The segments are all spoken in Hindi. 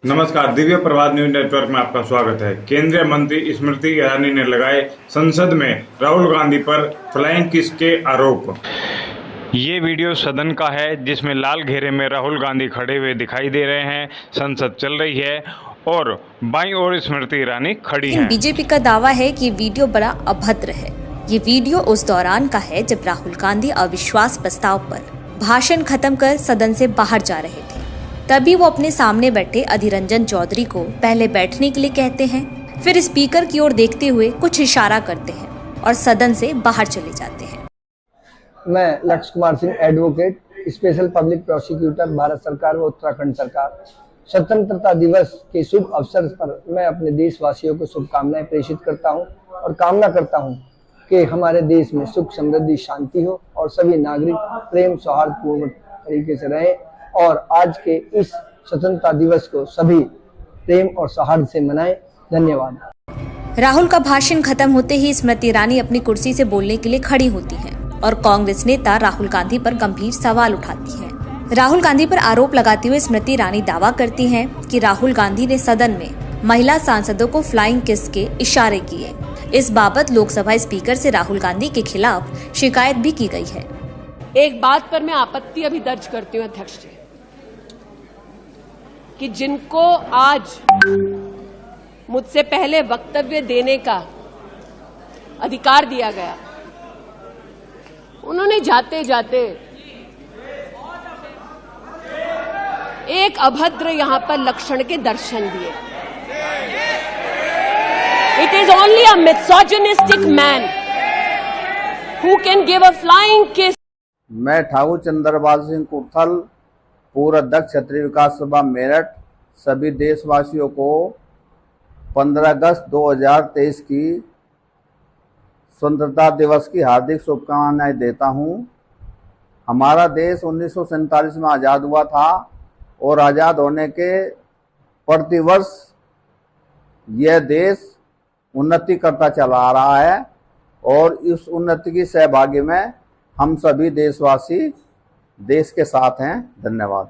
नमस्कार, दिव्य प्रभात न्यूज नेटवर्क में आपका स्वागत है। केंद्रीय मंत्री स्मृति ईरानी ने लगाए संसद में राहुल गांधी पर फ्लाइंग किस के आरोप। ये वीडियो सदन का है जिसमें लाल घेरे में राहुल गांधी खड़े हुए दिखाई दे रहे हैं। संसद चल रही है और बाईं ओर स्मृति ईरानी खड़ी हैं। बीजेपी का दावा है कि वीडियो बड़ा अभद्र है। ये वीडियो उस दौरान का है जब राहुल गांधी अविश्वास प्रस्ताव पर भाषण खत्म कर सदन से बाहर जा रहे थे। तभी वो अपने सामने बैठे अधीर रंजन चौधरी को पहले बैठने के लिए कहते हैं, फिर स्पीकर की ओर देखते हुए कुछ इशारा करते हैं और सदन से बाहर चले जाते हैं। मैं लक्ष्य Kumar Singh, advocate, special public prosecutor, Bharat सरकार व उत्तराखंड सरकार। स्वतंत्रता दिवस के शुभ अवसर पर मैं अपने देशवासियों को शुभकामनाएं प्रेषित करता हूं और कामना करता हूं कि हमारे देश में सुख, समृद्धि, शांति हो और सभी नागरिक प्रेम सौहार्दपूर्ण तरीके से रहें और आज के इस स्वतंत्रता दिवस को सभी प्रेम और सौहार्द से मनाएं। धन्यवाद। राहुल का भाषण खत्म होते ही स्मृति ईरानी अपनी कुर्सी से बोलने के लिए खड़ी होती हैं और कांग्रेस नेता राहुल गांधी पर गंभीर सवाल उठाती हैं। राहुल गांधी पर आरोप लगाते हुए स्मृति ईरानी दावा करती हैं कि राहुल गांधी ने सदन में महिला सांसदों को फ्लाइंग किस के इशारे किए। इस बाबत लोकसभा स्पीकर से राहुल गांधी के खिलाफ शिकायत भी की गई है। एक बात पर मैं आपत्ति अभी दर्ज करती हूँ अध्यक्ष जी, कि जिनको आज मुझसे पहले वक्तव्य देने का अधिकार दिया गया, उन्होंने जाते जाते एक अभद्र यहां पर लक्षण के दर्शन दिए। It is only a misogynistic man who can give a flying kiss. मैं ठाकुर चंद्रपाल सिंह कुर्थल, पूर्व अध्यक्ष क्षेत्रीय विकास सभा मेरठ, सभी देशवासियों को 15 अगस्त 2023 की स्वतंत्रता दिवस की हार्दिक शुभकामनाएं देता हूं। हमारा देश 1947 में आज़ाद हुआ था और आज़ाद होने के प्रतिवर्ष यह देश उन्नति करता चला आ रहा है और इस उन्नति की सहभागी में हम सभी देशवासी देश के साथ हैं। धन्यवाद।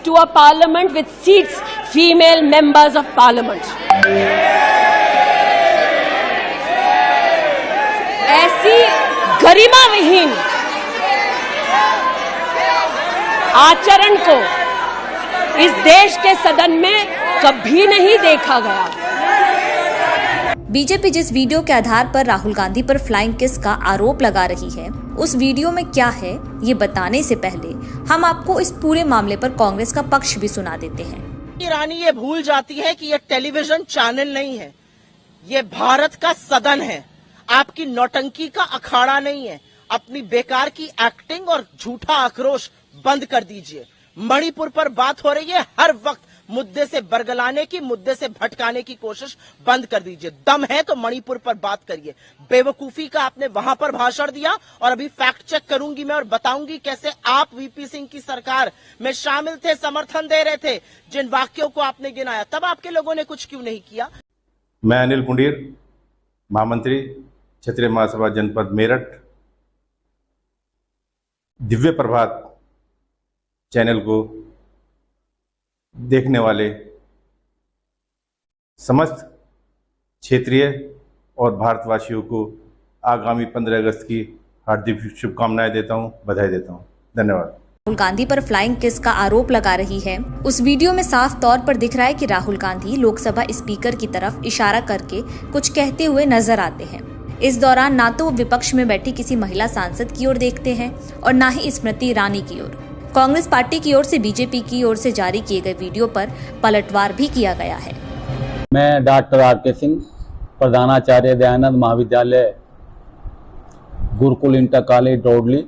To a parliament with seats female members of parliament. ऐसी गरिमा विहीन आचरण को इस देश के सदन में कभी नहीं देखा गया। बीजेपी जिस वीडियो के आधार पर राहुल गांधी पर फ्लाइंग किस का आरोप लगा रही है, उस वीडियो में क्या है ये बताने से पहले हम आपको इस पूरे मामले पर कांग्रेस का पक्ष भी सुना देते हैं। ईरानी ये भूल जाती है कि ये टेलीविजन चैनल नहीं है, ये भारत का सदन है। आपकी नौटंकी का अखाड़ा नहीं है। अपनी बेकार की एक्टिंग और झूठा आक्रोश बंद कर दीजिए। मणिपुर पर बात हो रही है, हर वक्त मुद्दे से बरगलाने की, मुद्दे से भटकाने की कोशिश बंद कर दीजिए। दम है तो मणिपुर पर बात करिए। बेवकूफी का आपने वहां पर भाषण दिया और अभी फैक्ट चेक करूंगी मैं और बताऊंगी कैसे आप वीपी सिंह की सरकार में शामिल थे, समर्थन दे रहे थे। जिन वाक्यों को आपने गिनाया, तब आपके लोगों ने कुछ क्यों नहीं किया। मैं अनिल पुंडीर, महामंत्री, क्षेत्रीय महासभा जनपद मेरठ। दिव्य प्रभात चैनल को देखने वाले समस्त क्षेत्रीय और भारतवासियों को आगामी 15 अगस्त की हार्दिक शुभकामनाएं देता हूं, बधाई देता हूं। धन्यवाद। राहुल गांधी पर फ्लाइंग किस का आरोप लगा रही है। उस वीडियो में साफ तौर पर दिख रहा है कि राहुल गांधी लोकसभा स्पीकर की तरफ इशारा करके कुछ कहते हुए नजर आते हैं। इस दौरान ना तो वो विपक्ष में बैठी किसी महिला सांसद की ओर देखते हैं और ना ही स्मृति ईरानी की ओर। कांग्रेस पार्टी की ओर से बीजेपी की ओर से जारी किए गए वीडियो पर पलटवार भी किया गया है। मैं डॉक्टर आर.के. सिंह, प्रधानाचार्य दयानंद महाविद्यालय, गुरुकुल इंटर कॉलेज डोडली।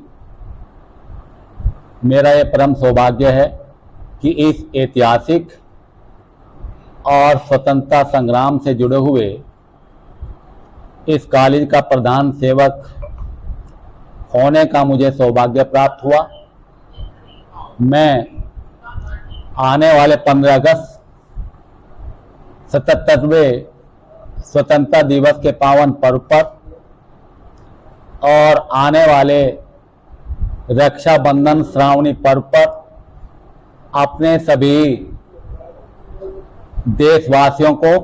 मेरा यह परम सौभाग्य है कि इस ऐतिहासिक और स्वतंत्रता संग्राम से जुड़े हुए इस कॉलेज का प्रधान सेवक होने का मुझे सौभाग्य प्राप्त हुआ। मैं आने वाले 15 अगस्त 77वें स्वतंत्रता दिवस के पावन पर्व पर और आने वाले रक्षाबंधन श्रावणी पर्व पर अपने सभी देशवासियों को,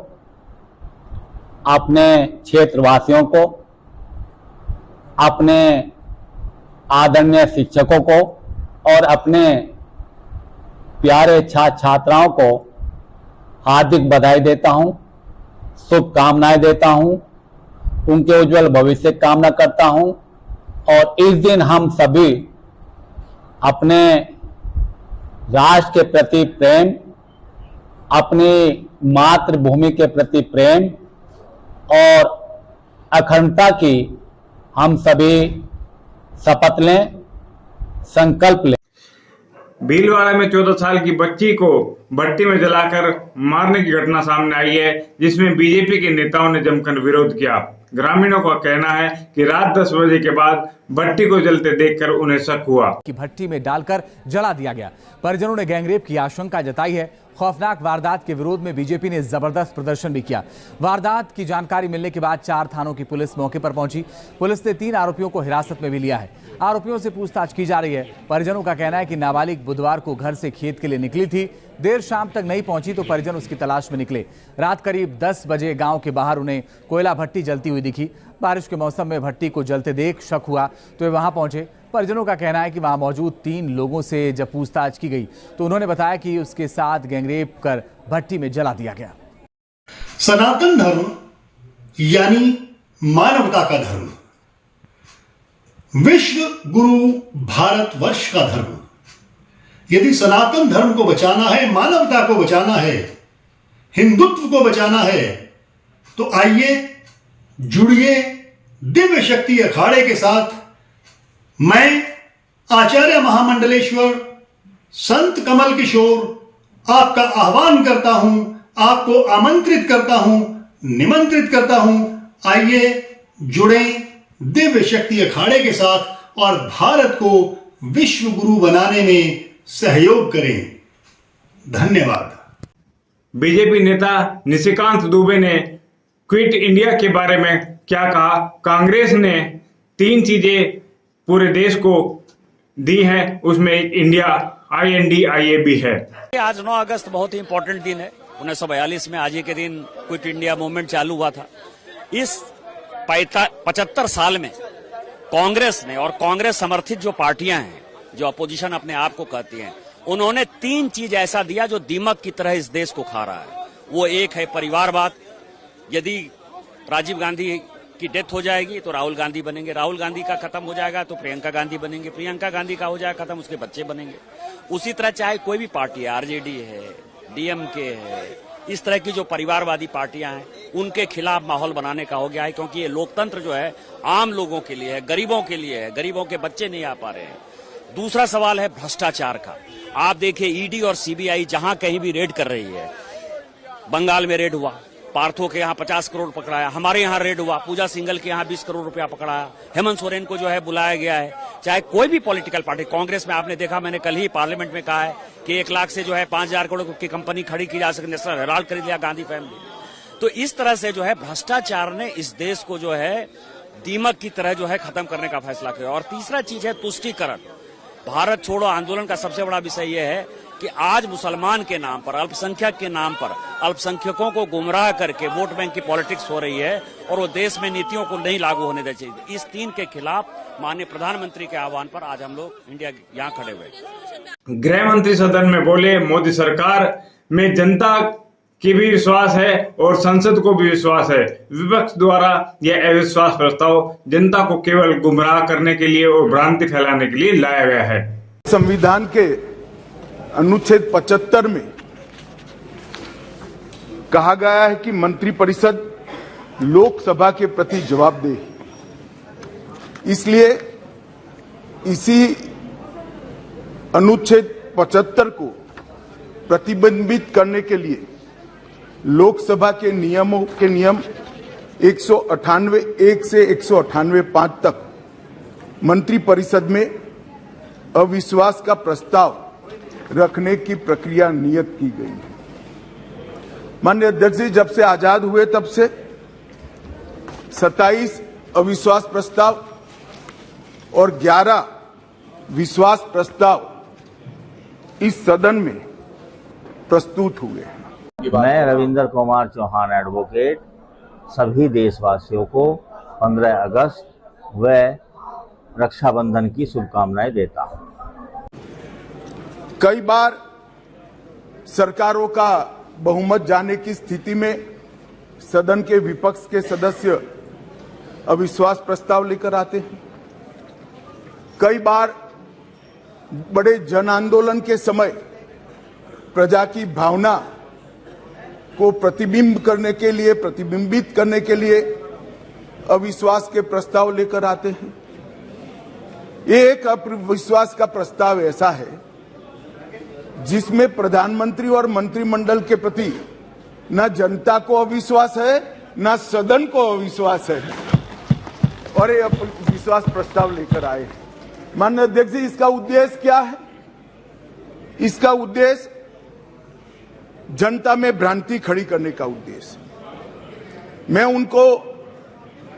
अपने क्षेत्रवासियों को, अपने आदरणीय शिक्षकों को और अपने प्यारे छात्र छात्राओं को हार्दिक बधाई देता हूं, शुभकामनाएं देता हूं, उनके उज्जवल भविष्य की कामना करता हूं। और इस दिन हम सभी अपने राष्ट्र के प्रति प्रेम, अपनी मातृभूमि के प्रति प्रेम और अखंडता की हम सभी शपथ लें, संकल्प लें। भीलवाड़ा में 14 साल की बच्ची को भट्टी में जलाकर मारने की घटना सामने आई है, जिसमें बीजेपी के नेताओं ने जमकर विरोध किया। ग्रामीणों का कहना है कि रात 10 बजे के बाद भट्टी को जलते देखकर उन्हें शक हुआ कि भट्टी में डालकर जला दिया गया। परिजनों ने गैंगरेप की आशंका जताई है। खौफनाक वारदात के विरोध में बीजेपी ने जबरदस्त प्रदर्शन भी किया। वारदात की जानकारी मिलने के बाद 4 थानों की पुलिस मौके पर पहुंची। पुलिस ने 3 आरोपियों को हिरासत में भी लिया है। आरोपियों से पूछताछ की जा रही है। परिजनों का कहना है कि नाबालिग बुधवार को घर से खेत के लिए निकली थी, देर शाम तक नहीं पहुंची तो परिजन उसकी तलाश में निकले। रात करीब 10 बजे गांव के बाहर उन्हें कोयला भट्टी जलती हुई दिखी। बारिश के मौसम में भट्टी को जलते देख शक हुआ तो वे वहां पहुंचे। परिजनों का कहना है कि वहां मौजूद 3 लोगों से जब पूछताछ की गई तो उन्होंने बताया कि उसके साथ गैंगरेप कर भट्टी में जला दिया गया। सनातन धर्म यानी मानवता का धर्म, विश्व गुरु भारतवर्ष का धर्म। यदि सनातन धर्म को बचाना है, मानवता को बचाना है, हिंदुत्व को बचाना है, तो आइए जुड़िए दिव्य शक्ति अखाड़े के साथ। मैं आचार्य महामंडलेश्वर संत कमल किशोर आपका आह्वान करता हूं, आपको आमंत्रित करता हूं, निमंत्रित करता हूं। आइए जुड़े दिव्य शक्ति अखाड़े के साथ और भारत को विश्व गुरु बनाने में सहयोग करें। धन्यवाद। बीजेपी नेता निशिकांत दुबे ने क्विट इंडिया के बारे में क्या कहा? कांग्रेस ने 3 चीजें पूरे देश को दी हैं, उसमें एक इंडिया INDIA भी है। आज 9 अगस्त बहुत ही इंपॉर्टेंट दिन है। 1942 में आज ही के दिन क्विट इंडिया मूवमेंट चालू हुआ था। इस 75 साल में कांग्रेस ने और कांग्रेस समर्थित जो पार्टियां हैं, जो अपोजिशन अपने आप को कहती हैं, उन्होंने 3 चीज ऐसा दिया जो दीमक की तरह इस देश को खा रहा है। वो एक है परिवारवाद। यदि राजीव गांधी की डेथ हो जाएगी तो राहुल गांधी बनेंगे, राहुल गांधी का खत्म हो जाएगा तो प्रियंका गांधी बनेंगे, प्रियंका गांधी का हो जाएगा खत्म, उसके बच्चे बनेंगे। उसी तरह चाहे कोई भी पार्टी है, RJD है, DMK है, इस तरह की जो परिवारवादी पार्टियां हैं, उनके खिलाफ माहौल बनाने का हो गया है। क्योंकि ये लोकतंत्र जो है आम लोगों के लिए है, गरीबों के लिए है, गरीबों के बच्चे नहीं आ पा रहे हैं। दूसरा सवाल है भ्रष्टाचार का। आप देखिए ED और CBI जहां कहीं भी रेड कर रही है। बंगाल में रेड हुआ, पार्थो के यहाँ 50 करोड़ पकड़ाया, हमारे यहाँ रेड हुआ, पूजा सिंघल के यहाँ 20 करोड़ रुपया पकड़ाया, हेमंत सोरेन को जो है बुलाया गया है। चाहे कोई भी पॉलिटिकल पार्टी, कांग्रेस में आपने देखा, मैंने कल ही पार्लियामेंट में कहा है कि 1 लाख से जो है 5,000 करोड़ की कंपनी खड़ी की जा सकती, नेशनल हेराल्ड खरीद लिया गांधी फैमिली। तो इस तरह से जो है भ्रष्टाचार ने इस देश को जो है दीमक की तरह जो है खत्म करने का फैसला किया। और तीसरा चीज है तुष्टीकरण। भारत छोड़ो आंदोलन का सबसे बड़ा विषय यह है कि आज मुसलमान के नाम पर, अल्पसंख्यक के नाम पर, अल्पसंख्यकों को गुमराह करके वोट बैंक की पॉलिटिक्स हो रही है और वो देश में नीतियों को नहीं लागू होने देना चाहिए। इस 3 के खिलाफ माननीय प्रधानमंत्री के आह्वान पर आज हम लोग इंडिया यहाँ खड़े हुए। गृह मंत्री सदन में बोले, मोदी सरकार में जनता की भी विश्वास है और संसद को भी विश्वास है। विपक्ष द्वारा यह अविश्वास प्रस्ताव जनता को केवल गुमराह करने के लिए और भ्रांति फैलाने के लिए लाया गया है। संविधान के अनुच्छेद 75 में कहा गया है कि मंत्रिपरिषद लोकसभा के प्रति जवाबदेह है। इसलिए इसी अनुच्छेद 75 को प्रतिबंधित करने के लिए लोकसभा के नियम 198(1) से 198(5) तक मंत्रिपरिषद में अविश्वास का प्रस्ताव रखने की प्रक्रिया नियत की गई है। माननीय अध्यक्ष जी, जब से आजाद हुए तब से 27 अविश्वास प्रस्ताव और 11 विश्वास प्रस्ताव इस सदन में प्रस्तुत हुए हैं। मैं रविंद्र कुमार चौहान एडवोकेट सभी देशवासियों को 15 अगस्त व रक्षाबंधन की शुभकामनाएं देता हूं। कई बार सरकारों का बहुमत जाने की स्थिति में सदन के विपक्ष के सदस्य अविश्वास प्रस्ताव लेकर आते हैं। कई बार बड़े जन आंदोलन के समय प्रजा की भावना को प्रतिबिंबित करने के लिए अविश्वास के प्रस्ताव लेकर आते हैं। एक अविश्वास का प्रस्ताव ऐसा है जिसमें प्रधानमंत्री और मंत्रिमंडल के प्रति न जनता को अविश्वास है न सदन को अविश्वास है, और ये अविश्वास प्रस्ताव लेकर आए। माननीय अध्यक्ष जी, इसका उद्देश्य क्या है? इसका उद्देश्य जनता में भ्रांति खड़ी करने का उद्देश्य। मैं उनको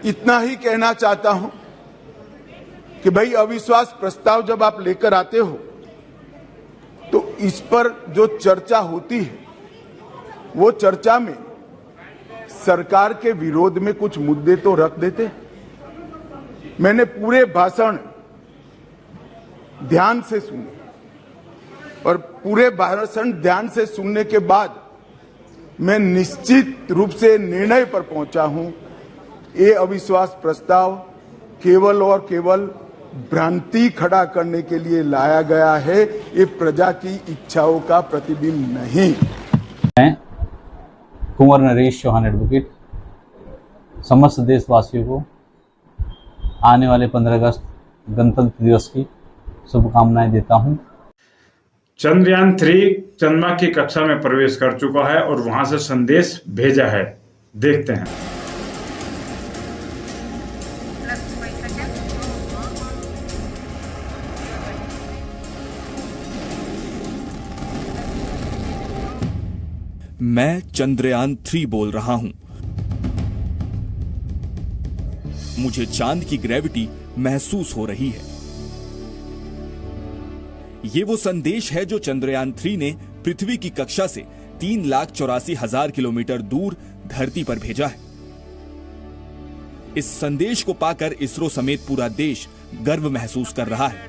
इतना ही कहना चाहता हूं कि भाई, अविश्वास प्रस्ताव जब आप लेकर आते हो तो इस पर जो चर्चा होती है वो चर्चा में सरकार के विरोध में कुछ मुद्दे तो रख देते हैं। मैंने पूरे भाषण ध्यान से सुने और पूरे भाषण ध्यान से सुनने के बाद मैं निश्चित रूप से निर्णय पर पहुंचा हूं, ये अविश्वास प्रस्ताव केवल और केवल भ्रांति खड़ा करने के लिए लाया गया है, ये प्रजा की इच्छाओं का प्रतिबिंब नहीं। मैं कुंवर नरेश चौहान एडवोकेट समस्त देशवासियों को आने वाले 15 अगस्त गणतंत्र दिवस की शुभकामनाएं देता हूं। चंद्रयान 3 चंद्रमा की कक्षा में प्रवेश कर चुका है और वहां से संदेश भेजा है। देखते हैं। मैं चंद्रयान 3 बोल रहा हूं। मुझे चांद की ग्रेविटी महसूस हो रही है। ये वो संदेश है जो चंद्रयान 3 ने पृथ्वी की कक्षा से 3,84,000 किलोमीटर दूर धरती पर भेजा है। इस संदेश को पाकर इसरो समेत पूरा देश गर्व महसूस कर रहा है।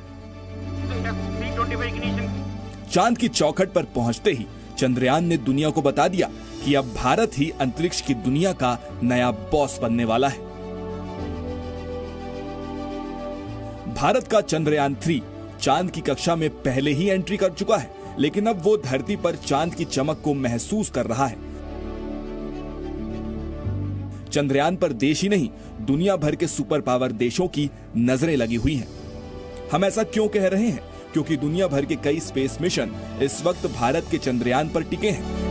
चांद की चौखट पर पहुंचते ही चंद्रयान ने दुनिया को बता दिया कि अब भारत ही अंतरिक्ष की दुनिया का नया बॉस बनने वाला है। भारत का चंद्रयान 3 चांद की कक्षा में पहले ही एंट्री कर चुका है, लेकिन अब वो धरती पर चांद की चमक को महसूस कर रहा है। चंद्रयान पर देश ही नहीं, दुनिया भर के सुपर पावर देशों की नजरें लगी हुई हैं। हम ऐसा क्यों कह रहे हैं? क्योंकि दुनिया भर के कई स्पेस मिशन इस वक्त भारत के चंद्रयान पर टिके हैं।